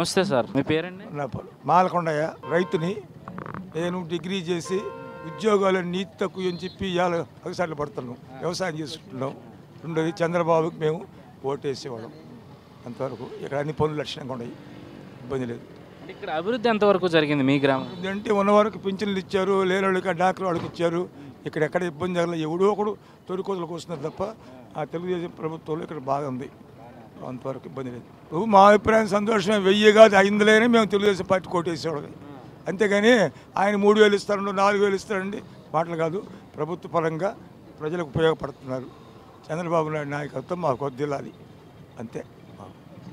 నమస్తే సార్, మీ పేరండి? మాలకొండయ్య, రైతుని. నేను డిగ్రీ చేసి ఉద్యోగాలు నీతి తక్కువ అని చెప్పి ఇవాళ అగసాట్లు పడుతున్నాం, వ్యవసాయం చేసుకుంటున్నాం. రెండోది చంద్రబాబుకి మేము ఓటేసేవాళ్ళం. అంతవరకు ఇక్కడ అన్ని పనులు లక్షణంగా ఉన్నాయి, ఇబ్బంది లేదు. ఇక్కడ అభివృద్ధి ఎంతవరకు జరిగింది మీ గ్రామం? అంటే ఉన్నవారికి పింఛన్లు ఇచ్చారు, లేని వాళ్ళకి డాక్టర్ వాళ్ళకి ఇచ్చారు. ఇక్కడ ఎక్కడ ఇబ్బంది జరగలేదు, ఎవడో ఒకడు తొలికోతలకు వస్తున్నారు తప్ప ఆ తెలుగుదేశం ప్రభుత్వంలో ఇక్కడ బాగా ఉంది, అంతవరకు ఇబ్బంది లేదు. నువ్వు మా అభిప్రాయం సంతోషమే, 1000 కాదు 500 మేము తెలుగుదేశం పార్టీ కోటేసేవాళ్ళం. అంతేగాని ఆయన 3000 ఇస్తారండి 4000 ఇస్తారండి మాటలు కాదు. ప్రభుత్వ పరంగా ప్రజలకు ఉపయోగపడుతున్నారు. చంద్రబాబు నాయుడు నాయకత్వం మాకు వద్దిల్లాలి అంతే.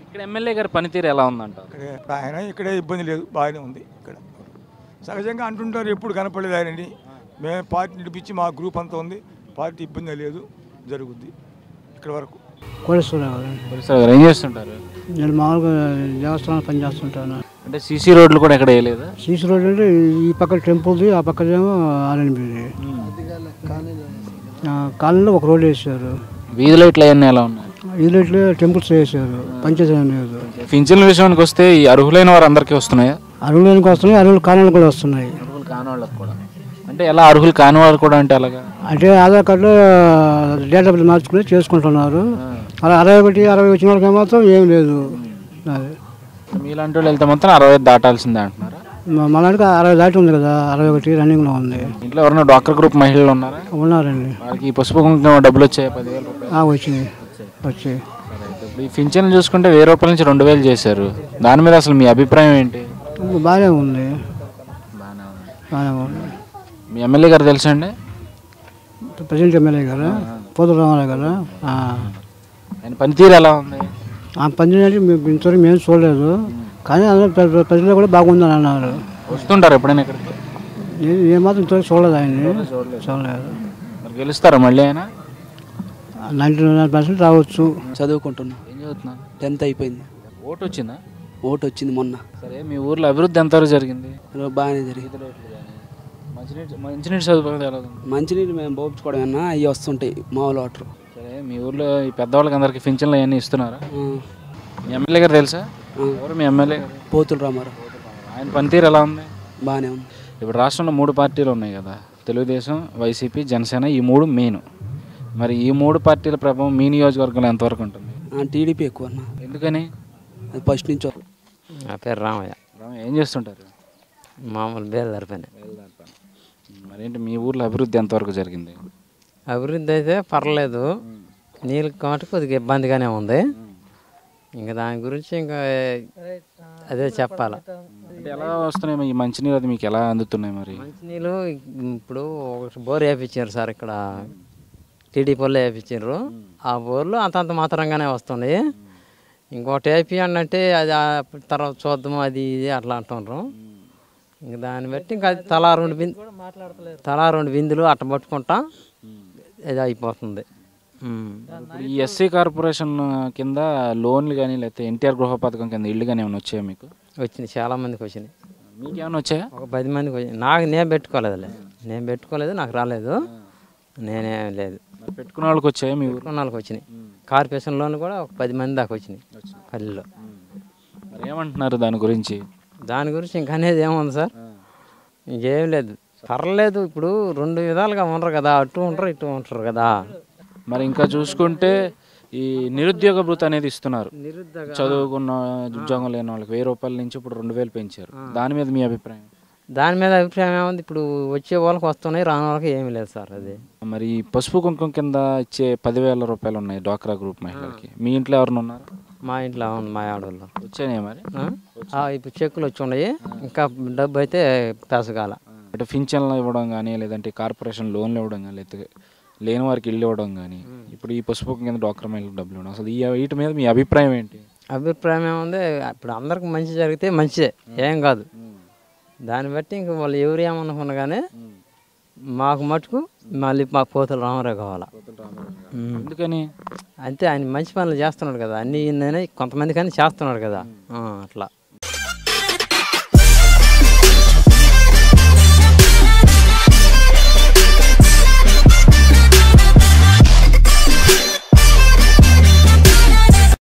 ఇక్కడ ఎమ్మెల్యే గారి పనితీరు ఎలా ఉందంటారు? ఆయన ఇక్కడే ఇబ్బంది లేదు, బాగానే ఉంది. ఇక్కడ సహజంగా అంటుంటారు ఎప్పుడు కనపడలేదు ఆయనని. మేము పార్టీ నడిపించి మా గ్రూప్ అంతా ఉంది, పార్టీ ఇబ్బంది లేదు, జరుగుద్ది ఇక్కడ వరకు. ఏం చేస్తుంటారు? నేను మామూలుగా దేవస్థానం పనిచేస్తుంటాను. అంటే సీసీ రోడ్లు కూడా ఎక్కడ వేయలేదు? సీసీ రోడ్లు అంటే ఈ పక్క టెంపుల్ది, ఆ పక్కనేమో ఆర్ఎన్బిది. కాలనీలో ఒక రోడ్డు వేసారు. వీధి లైట్లు అవన్నీ ఎలా ఉన్నాయి? వీధి లైట్లు టెంపుల్స్ వేసారు, పంచాయతీ లేదు. పింఛన్ల విషయానికి వస్తే ఈ అర్హులైన వారు అందరికీ వస్తున్నాయా? అర్హులకి వస్తున్నాయి, అర్హులు కాని కూడా వస్తున్నాయి. అర్హులు కాని వాళ్ళకి కూడా అంటే ఎలా? అర్హులు కాని వాళ్ళు కూడా అంటే అలాగా? అంటే ఆధార్ కార్డులో డేటా బర్త్ మార్చుకుని చేసుకుంటున్నారు. అలా 61, 60 వచ్చిన వాళ్ళకి ఏమాత్రం ఏం లేదు. మీలాంటి వాళ్ళు వెళ్తే మొత్తం 60 దాటాల్సిందే అంటున్నారా? మళ్ళీ 60 దాటి ఉంది కదా, 61 రన్నింగ్లో ఉంది. ఇంట్లో ఎవరైనా డాక్టర్ గ్రూప్ మహిళలు ఉన్నారా? ఉన్నారండి. వాళ్ళకి ఈ పసుపు కుంకుమ డబ్బులు వచ్చాయి? 10,000 రూపాయలు వచ్చినాయి. ఇప్పుడు ఈ పింఛన్లు చూసుకుంటే 1000 రూపాయల నుంచి 2000 చేశారు. దాని మీద అసలు మీ అభిప్రాయం ఏంటి? బాగానే ఉంది. బాగానే ఉంది. మీ ఎమ్మెల్యే గారు తెలుసా అండి? ప్రెసిడెంట్ ఎమ్మెల్యే గారు పోతుల రామారావు గారు. ఆయన పనితీరు ఎలా ఉంది? ఆ పనితీరు అంటే ఇంతవరకు మేము చూడలేదు, కానీ అందరూ ప్రజలు కూడా బాగుందని అన్నారు. వస్తుంటారు ఎప్పుడైనా ఇక్కడికి? ఏమాత్రం ఇంతవరకు చూడలేదు ఆయన్ని, చూడలేదు. మరి గెలుస్తారా మళ్ళీ ఆయన? 99% రావచ్చు. చదువుకుంటున్నా. ఏం చదువుతున్నా? 10th అయిపోయింది. ఓటు వచ్చిందా? ఓటు వచ్చింది మొన్న. సరే, మీ ఊర్లో అభివృద్ధి ఎంతవరకు జరిగింది? బాగానే జరిగింది. మంచినీటి సదుపాయం ఎలా ఉంది? మంచినీళ్ళు మేము పోపించుకోవడం అన్నా అవి వస్తుంటాయి, మామూలు వాటర్. సరే, మీ ఊర్లో ఈ పెద్దవాళ్ళకి అందరికి పింఛన్లు అవన్నీ ఇస్తున్నారా? మీ ఎమ్మెల్యే గారు తెలుసా? ఎవరు మీ ఎమ్మెల్యే గారు? పోతుల రామారావు. ఆయన పనితీరు ఎలా ఉంది? బాగానే ఉంది. ఇప్పుడు రాష్ట్రంలో 3 పార్టీలు ఉన్నాయి కదా, తెలుగుదేశం, వైసీపీ, జనసేన, ఈ 3 మెయిన్. మరి ఈ 3 పార్టీల ప్రభావం మీ నియోజకవర్గంలో ఎంతవరకు ఉంటుంది? టీడీపీ ఎక్కువ అన్న. ఎందుకని? అది ఫస్ట్ నుంచి. నా పేరు రామయ్య. ఏం చేస్తుంటారు? మామూలు బేల్దారి పని. మరేంటి మీ ఊర్లో అభివృద్ధి ఎంతవరకు జరిగింది? అభివృద్ధి అయితే పర్లేదు, నీళ్ళు కాబట్టి కొద్దిగా ఇబ్బందిగానే ఉంది. ఇంకా దాని గురించి ఇంకా అదే చెప్పాలి. అంటే ఎలా వస్తున్నాయి ఈ మంచినీళ్ళు, అది మీకు ఎలా అందుతున్నాయి? మరి మంచినీళ్ళు ఇప్పుడు ఒక బోర్ వేయించారు సార్, ఇక్కడ టీడీపీలో వేయించారు. ఆ బోర్లు అంతంత మాత్రంగానే వస్తుంది. ఇంకోటి వేపియండి అంటే అది తర్వాత చూద్దాము, అది ఇది అట్లా అంటున్నారు. ఇంక దాన్ని బట్టి ఇంకా తలా 2 బిందులు అట్ట పట్టుకుంటా ఇది అయిపోతుంది. ఈ ఎస్సీ కార్పొరేషన్ కింద లోన్లు కానీ లేకపోతే ఎన్టీఆర్ గృహ పథకం కింద ఇళ్ళు కానీ ఏమైనా వచ్చాయా మీకు? వచ్చినాయి, చాలా మందికి వచ్చినాయి. మీకు ఏమైనా వచ్చాయా? ఒక 10 మందికి వచ్చినాయి. నేను పెట్టుకోలేదు, నాకు రాలేదు, నేనేం లేదు. పెట్టుకున్న వాళ్ళకి వచ్చాయా? మీ పెట్టుకున్న వాళ్ళకి వచ్చినాయి. కార్పొరేషన్ లోన్ కూడా ఒక 10 మంది దాకా వచ్చినాయి పల్లెలో. మరి ఏమంటున్నారు దాని గురించి? దాని గురించి ఇంకా అనేది ఏముంది సార్, ఇంకేం లేదు, పర్లేదు. ఇప్పుడు 2 విధాలుగా ఉండరు కదా, అటు ఉంటారు ఇటు ఉంటారు కదా. మరి ఇంకా చూసుకుంటే ఈ నిరుద్యోగ భృతి అనేది ఇస్తున్నారు. చదువుకున్న ఉద్యోగం లేని వాళ్ళకి 1000 రూపాయల నుంచి ఇప్పుడు 2000 పెంచారు. దాని మీద మీ అభిప్రాయం? దాని మీద అభిప్రాయం ఏముంది, ఇప్పుడు వచ్చే వాళ్ళకి వస్తున్నాయి, రాని వాళ్ళకి ఏమీ లేదు సార్. అది మరి పసుపు కుంకుమ కింద ఇచ్చే 10,000 రూపాయలు ఉన్నాయి డ్వాక్రా గ్రూప్ మహిళలకి. మీ ఇంట్లో ఎవరిని ఉన్నారు? మా ఇంట్లో ఉంది, మా ఆడవాళ్ళు వచ్చాయి. మరి ఇప్పుడు చెక్కులు వచ్చి ఉన్నాయి, ఇంకా డబ్బు అయితే పెసగాల. అంటే పింఛన్లు ఇవ్వడం కానీ, లేదంటే కార్పొరేషన్ లోన్లు ఇవ్వడం కానీ, లేకపోతే లేని వారికి ఇల్లు ఇవ్వడం కానీ, ఇప్పుడు ఈ పసుపు కింద డ్వాక్రా మహిళలకు డబ్బులు ఇవ్వడం, అసలు వీటి మీద మీ అభిప్రాయం ఏంటి? అభిప్రాయం ఏముంది, ఇప్పుడు అందరికి మంచి జరిగితే మంచిదే, ఏం కాదు. దాన్ని బట్టి ఇంక వాళ్ళు ఎవరు ఏమనుకున్నా కానీ మాకు మటుకు మళ్ళీ మాకు పోతుల రామారావు కావాలా. ఎందుకని? అంతే, ఆయన మంచి పనులు చేస్తున్నాడు కదా, అన్నీ కొంతమంది కానీ చేస్తున్నాడు కదా, అట్లా.